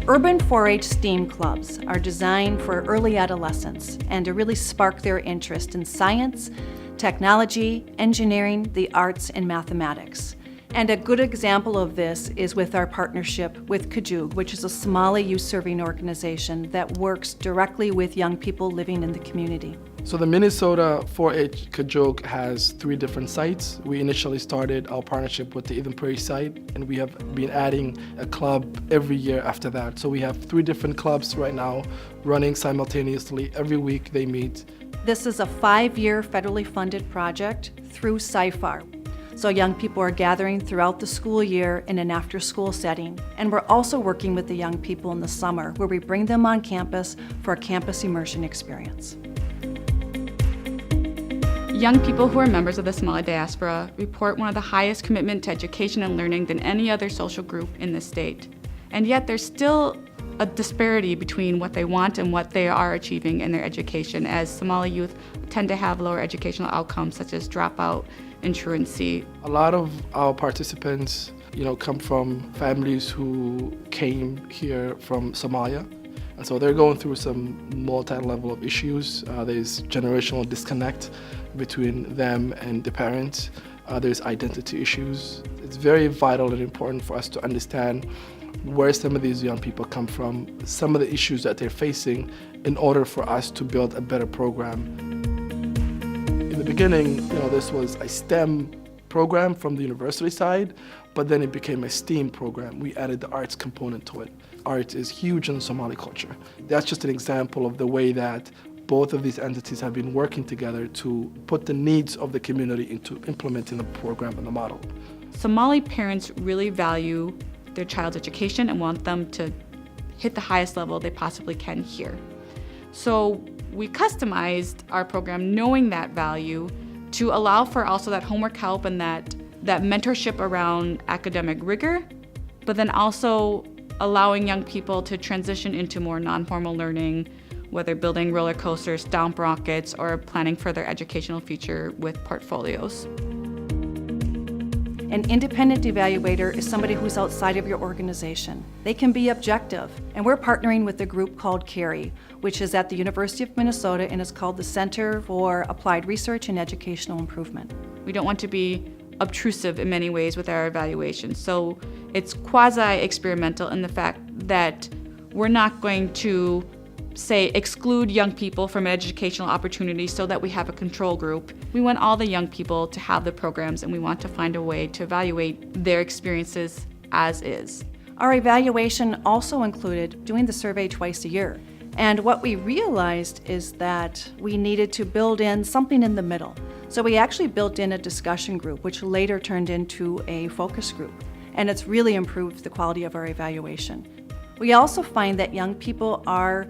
Urban 4-H STEAM clubs are designed for early adolescents and to really spark their interest in science, technology, engineering, the arts, and mathematics. And a good example of this is with our partnership with Kajug, which is a Somali youth serving organization that works directly with young people living in the community. So the Minnesota 4-H Kajug has 3 different sites. We initially started our partnership with the Eden Prairie site, and we have been adding a club every year after that. So we have 3 different clubs right now running simultaneously. Every week they meet. This is a 5-year federally funded project through CYFAR. So young people are gathering throughout the school year in an after-school setting. And we're also working with the young people in the summer where we bring them on campus for a campus immersion experience. Young people who are members of the Somali diaspora report one of the highest commitment to education and learning than any other social group in the state. And yet there's still a disparity between what they want and what they are achieving in their education, as Somali youth tend to have lower educational outcomes such as dropout and truancy. A lot of our participants, come from families who came here from Somalia. And so they're going through some multi-level of issues. There's generational disconnect between them and the parents. There's identity issues. It's very vital and important for us to understand where some of these young people come from, some of the issues that they're facing, in order for us to build a better program. In the beginning, this was a STEM program from the university side, but then it became a STEAM program. We added the arts component to it. Art is huge in Somali culture. That's just an example of the way that both of these entities have been working together to put the needs of the community into implementing the program and the model. Somali parents really value their child's education and want them to hit the highest level they possibly can here. So we customized our program knowing that value to allow for also that homework help and that mentorship around academic rigor, but then also allowing young people to transition into more non-formal learning, whether building roller coasters, stomp rockets, or planning for their educational future with portfolios. An independent evaluator is somebody who's outside of your organization. They can be objective, and we're partnering with a group called CARI, which is at the University of Minnesota and is called the Center for Applied Research and Educational Improvement. We don't want to be obtrusive in many ways with our evaluation, so it's quasi-experimental in the fact that we're not going to say exclude young people from educational opportunities so that we have a control group. We want all the young people to have the programs, and we want to find a way to evaluate their experiences as is. Our evaluation also included doing the survey twice a year. And what we realized is that we needed to build in something in the middle. So we actually built in a discussion group, which later turned into a focus group. And it's really improved the quality of our evaluation. We also find that young people are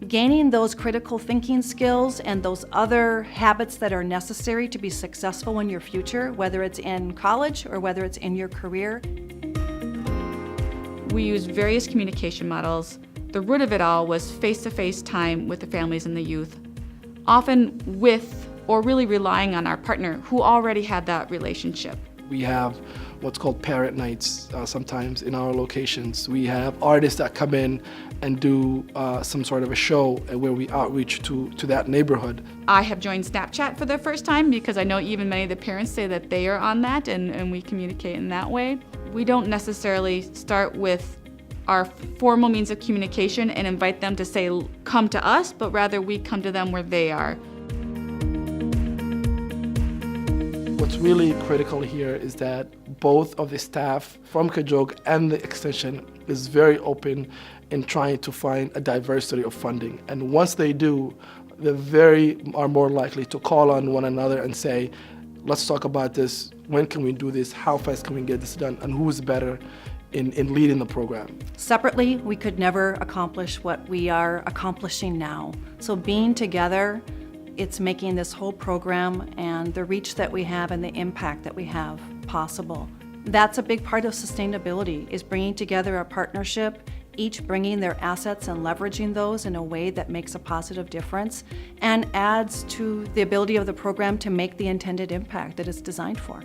gaining those critical thinking skills and those other habits that are necessary to be successful in your future, whether it's in college or whether it's in your career. We use various communication models. The root of it all was face-to-face time with the families and the youth, often with or really relying on our partner who already had that relationship. We have what's called parent nights sometimes in our locations. We have artists that come in and do some sort of a show where we outreach to that neighborhood. I have joined Snapchat for the first time because I know even many of the parents say that they are on that, and we communicate in that way. We don't necessarily start with our formal means of communication and invite them to say, come to us, but rather we come to them where they are. What's really critical here is that both of the staff from Kajug and the extension is very open in trying to find a diversity of funding. And once they do, they are more likely to call on one another and say, let's talk about this, when can we do this, how fast can we get this done, and who's better in leading the program. Separately, we could never accomplish what we are accomplishing now. So being together, it's making this whole program and the reach that we have and the impact that we have possible. That's a big part of sustainability, is bringing together a partnership, each bringing their assets and leveraging those in a way that makes a positive difference and adds to the ability of the program to make the intended impact that it's designed for.